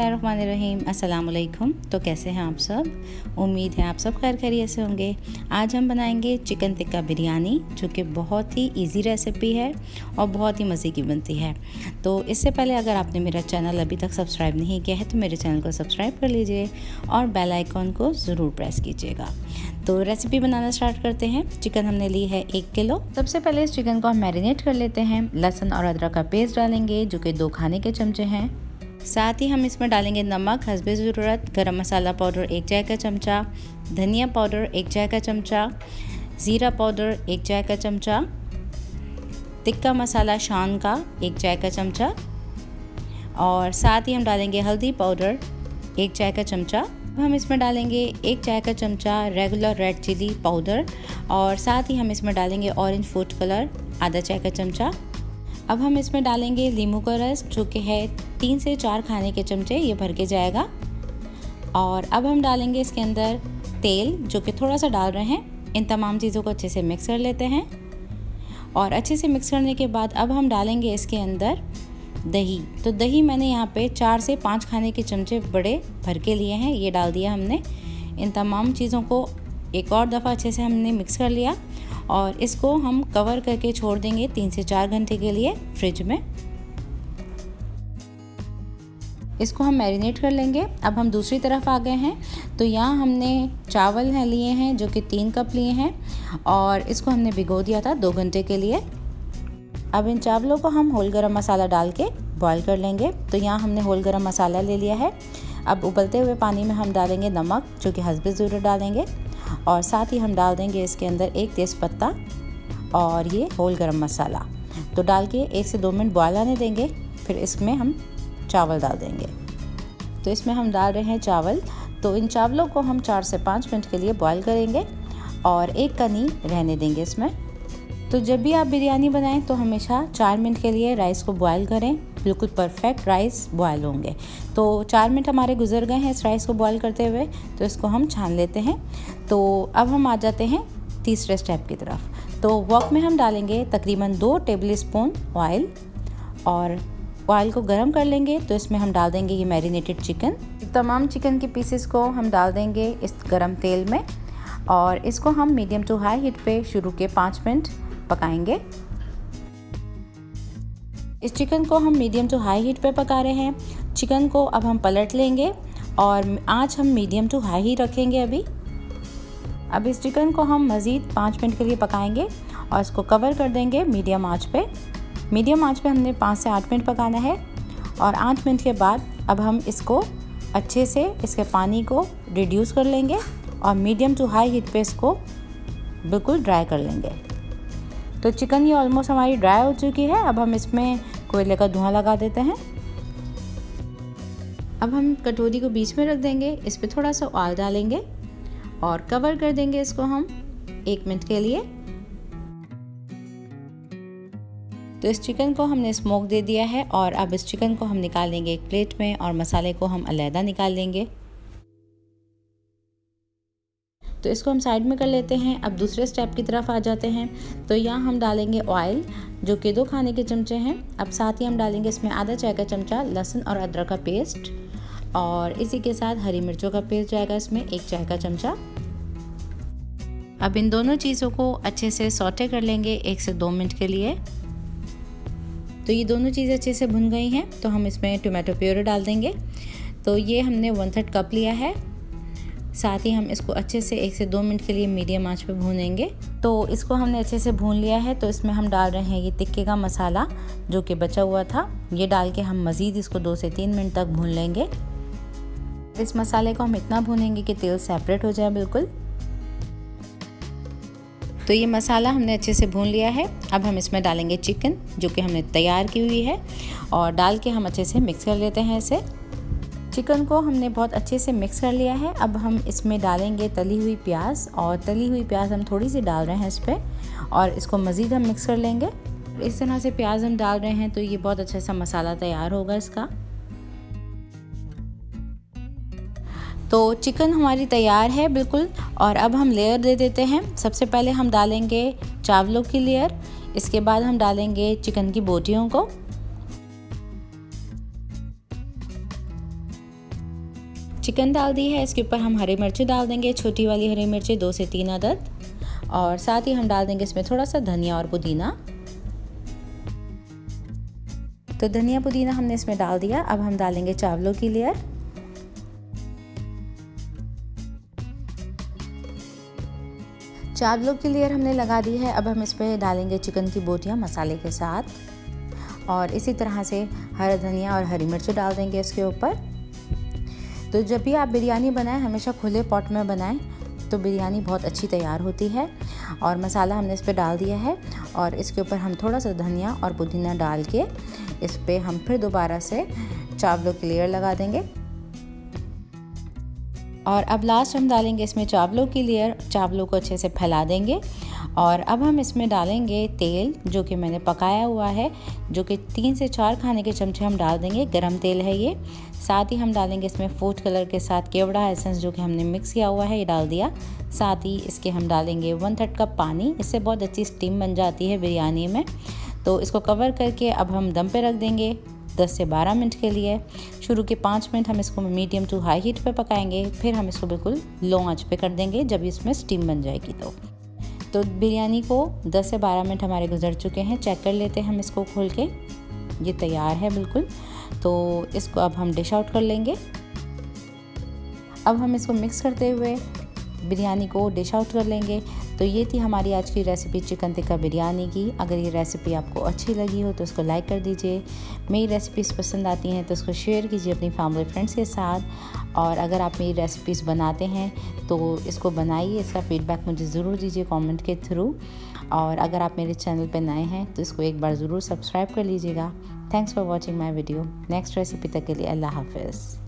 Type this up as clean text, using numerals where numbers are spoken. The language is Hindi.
रहीम अस्सलाम वालेकुम। तो कैसे हैं आप सब? उम्मीद है आप सब खैर खैरियत से होंगे। आज हम बनाएंगे चिकन टिक्का बिरयानी, जो कि बहुत ही इजी रेसिपी है और बहुत ही मज़े की बनती है। तो इससे पहले अगर आपने मेरा चैनल अभी तक सब्सक्राइब नहीं किया है तो मेरे चैनल को सब्सक्राइब कर लीजिए और बेल आइकॉन को ज़रूर प्रेस कीजिएगा। तो रेसिपी बनाना स्टार्ट करते हैं। चिकन हमने ली है 1 किलो। सबसे पहले इस चिकन को हम मैरिनेट कर लेते हैं। लहसुन और अदरक का पेस्ट डालेंगे, जो कि 2 खाने के चमचे हैं। साथ ही हम इसमें डालेंगे नमक हस्बे ज़रूरत, गरम मसाला पाउडर 1 चाय का चमचा, धनिया पाउडर 1 चाय का चमचा, ज़ीरा पाउडर 1 चाय का चमचा, टिक्का मसाला शान का 1 चाय का चमचा और साथ ही हम डालेंगे हल्दी पाउडर 1 चाय का चमचा। अब हम इसमें डालेंगे 1 चाय का चमचा रेगुलर रेड चिली पाउडर और साथ ही हम इसमें डालेंगे ऑरेंज फूड कलर आधा चाय का चमचा। अब हम इसमें डालेंगे नींबू का रस, जो कि है 3 से 4 खाने के चमचे, ये भर के जाएगा। और अब हम डालेंगे इसके अंदर तेल, जो कि थोड़ा सा डाल रहे हैं। इन तमाम चीज़ों को अच्छे से मिक्स कर लेते हैं और अच्छे से मिक्स करने के बाद अब हम डालेंगे इसके अंदर दही। तो दही मैंने यहाँ पे 4 से 5 खाने के चमचे बड़े भर के लिए हैं, ये डाल दिया हमने। इन तमाम चीज़ों को एक और दफ़ा अच्छे से हमने मिक्स कर लिया और इसको हम कवर करके छोड़ देंगे 3 से 4 घंटे के लिए फ्रिज में। इसको हम मैरिनेट कर लेंगे। अब हम दूसरी तरफ आ गए हैं। तो यहाँ हमने चावल लिए हैं, जो कि 3 कप लिए हैं और इसको हमने भिगो दिया था 2 घंटे के लिए। अब इन चावलों को हम होल गरम मसाला डाल के बॉईल कर लेंगे। तो यहाँ हमने होल गरम मसाला ले लिया है। अब उबलते हुए पानी में हम डालेंगे नमक, जो कि हस्बे ज़रूरत डालेंगे और साथ ही हम डाल देंगे इसके अंदर 1 तेज़पत्ता और ये होल गरम मसाला। तो डाल के 1 से 2 मिनट बॉयल आने देंगे। फिर इसमें हम चावल डाल देंगे। तो इसमें हम डाल रहे हैं चावल। तो इन चावलों को हम 4 से 5 मिनट के लिए बॉयल करेंगे और एक कनी रहने देंगे इसमें। तो जब भी आप बिरयानी बनाएं तो हमेशा 4 मिनट के लिए राइस को बॉयल करें, बिल्कुल परफेक्ट राइस बॉयल होंगे। तो 4 मिनट हमारे गुजर गए हैं इस राइस को बॉयल करते हुए, तो इसको हम छान लेते हैं। तो अब हम आ जाते हैं तीसरे स्टेप की तरफ। तो वॉक में हम डालेंगे तकरीबन 2 टेबल स्पून ऑयल और ऑयल को गर्म कर लेंगे। तो इसमें हम डाल देंगे ये मैरिनेटेड चिकन। तमाम चिकन के पीसेस को हम डाल देंगे इस गरम तेल में और इसको हम मीडियम टू हाई हीट पे शुरू के 5 मिनट पकाएंगे। इस चिकन को हम मीडियम टू हाई हीट पे पका रहे हैं। चिकन को अब हम पलट लेंगे और आंच हम मीडियम टू हाई ही रखेंगे अभी। अब इस चिकन को हम मज़ीद 5 मिनट के लिए पकाएंगे और इसको कवर कर देंगे मीडियम आंच पे। मीडियम आंच पे हमने 5 से 8 मिनट पकाना है और 8 मिनट के बाद अब हम इसको अच्छे से इसके पानी को रिड्यूस कर लेंगे और मीडियम टू हाई हीट पे इसको बिल्कुल ड्राई कर लेंगे। तो चिकन ये ऑलमोस्ट हमारी ड्राई हो चुकी है। अब हम इसमें कोयले का धुआं लगा देते हैं। अब हम कटोरी को बीच में रख देंगे, इस पर थोड़ा सा ऑयल डालेंगे और कवर कर देंगे इसको हम 1 मिनट के लिए। तो इस चिकन को हमने स्मोक दे दिया है और अब इस चिकन को हम निकाल लेंगे एक प्लेट में और मसाले को हम अलहदा निकाल लेंगे। तो इसको हम साइड में कर लेते हैं। अब दूसरे स्टेप की तरफ आ जाते हैं। तो यहाँ हम डालेंगे ऑयल, जो कि 2 खाने के चमचे हैं। अब साथ ही हम डालेंगे इसमें आधा चाय का चमचा लहसुन और अदरक का पेस्ट और इसी के साथ हरी मिर्चों का पेस्ट जाएगा इसमें 1 चाय का चमचा। अब इन दोनों चीज़ों को अच्छे से सौटे कर लेंगे 1 से 2 मिनट के लिए। तो ये दोनों चीज़ें अच्छे से भुन गई हैं। तो हम इसमें टोमेटो प्यूरी डाल देंगे। तो ये हमने 1/3 कप लिया है। साथ ही हम इसको अच्छे से 1 से 2 मिनट के लिए मीडियम आंच पे भूनेंगे। तो इसको हमने अच्छे से भून लिया है। तो इसमें हम डाल रहे हैं ये टिक्के का मसाला, जो कि बचा हुआ था। ये डाल के हम मज़ीद इसको 2 से 3 मिनट तक भून लेंगे। इस मसाले को हम इतना भूनेंगे कि तेल सेपरेट हो जाए बिल्कुल। तो ये मसाला हमने अच्छे से भून लिया है। अब हम इसमें डालेंगे चिकन, जो कि हमने तैयार की हुई है और डाल के हम अच्छे से मिक्स कर लेते हैं इसे। चिकन को हमने बहुत अच्छे से मिक्स कर लिया है। अब हम इसमें डालेंगे तली हुई प्याज और तली हुई प्याज हम थोड़ी सी डाल रहे हैं इस पर और इसको मज़ीद हम मिक्स कर लेंगे। इस तरह से प्याज हम डाल रहे हैं तो ये बहुत अच्छा सा मसाला तैयार होगा इसका। तो चिकन हमारी तैयार है बिल्कुल। और अब हम लेयर दे देते हैं। सबसे पहले हम डालेंगे चावलों की लेयर, इसके बाद हम डालेंगे चिकन की बोटियों को चिकन डाल दी है, इसके ऊपर हम हरी मिर्ची डाल देंगे, छोटी वाली हरी मिर्ची 2 से 3 अदद, और साथ ही हम डाल देंगे इसमें थोड़ा सा धनिया और पुदीना। तो धनिया पुदीना हमने इसमें डाल दिया। अब हम डालेंगे चावलों की लेयर। चावलों की लेयर हमने लगा दी है। अब हम इस पर डालेंगे चिकन की बोटियाँ मसाले के साथ, और इसी तरह से हरा धनिया और हरी मिर्च डाल देंगे इसके ऊपर। तो जब भी आप बिरयानी बनाएं हमेशा खुले पॉट में बनाएं, तो बिरयानी बहुत अच्छी तैयार होती है। और मसाला हमने इस पर डाल दिया है, और इसके ऊपर हम थोड़ा सा धनिया और पुदीना डाल के इस पर हम फिर दोबारा से चावलों की लेयर लगा देंगे। और अब लास्ट हम डालेंगे इसमें चावलों की लेयर, चावलों को अच्छे से फैला देंगे। और अब हम इसमें डालेंगे तेल, जो कि मैंने पकाया हुआ है, जो कि 3 से 4 खाने के चमचे हम डाल देंगे। गरम तेल है ये। साथ ही हम डालेंगे इसमें फूड कलर के साथ केवड़ा एसेंस, जो कि हमने मिक्स किया हुआ है, ये डाल दिया। साथ ही इसके हम डालेंगे 1/3 कप पानी। इससे बहुत अच्छी स्टीम बन जाती है बिरयानी में। तो इसको कवर करके अब हम दम पे रख देंगे 10 से 12 मिनट के लिए। शुरू के 5 मिनट हम इसको मीडियम टू हाई हीट पे पकाएंगे, फिर हम इसको बिल्कुल लो आंच पे कर देंगे जब इसमें स्टीम बन जाएगी। तो बिरयानी को 10 से 12 मिनट हमारे गुजर चुके हैं। चेक कर लेते हैं हम इसको खोल के, ये तैयार है बिल्कुल। तो इसको अब हम डिश आउट कर लेंगे। अब हम इसको मिक्स करते हुए बिरयानी को डिश आउट कर लेंगे। तो ये थी हमारी आज की रेसिपी चिकन टिक्का बिरयानी की। अगर ये रेसिपी आपको अच्छी लगी हो तो इसको लाइक कर दीजिए। मेरी रेसिपीज़ पसंद आती हैं तो इसको शेयर कीजिए अपनी फैमिली फ्रेंड्स के साथ। और अगर आप मेरी रेसिपीज़ बनाते हैं तो इसको बनाइए, इसका फीडबैक मुझे ज़रूर दीजिए कमेंट के थ्रू। और अगर आप मेरे चैनल पर नए हैं तो इसको एक बार ज़रूर सब्सक्राइब कर लीजिएगा। Thanks for watching my video. Next recipe तक के लिए अल्लाह हाफिज़।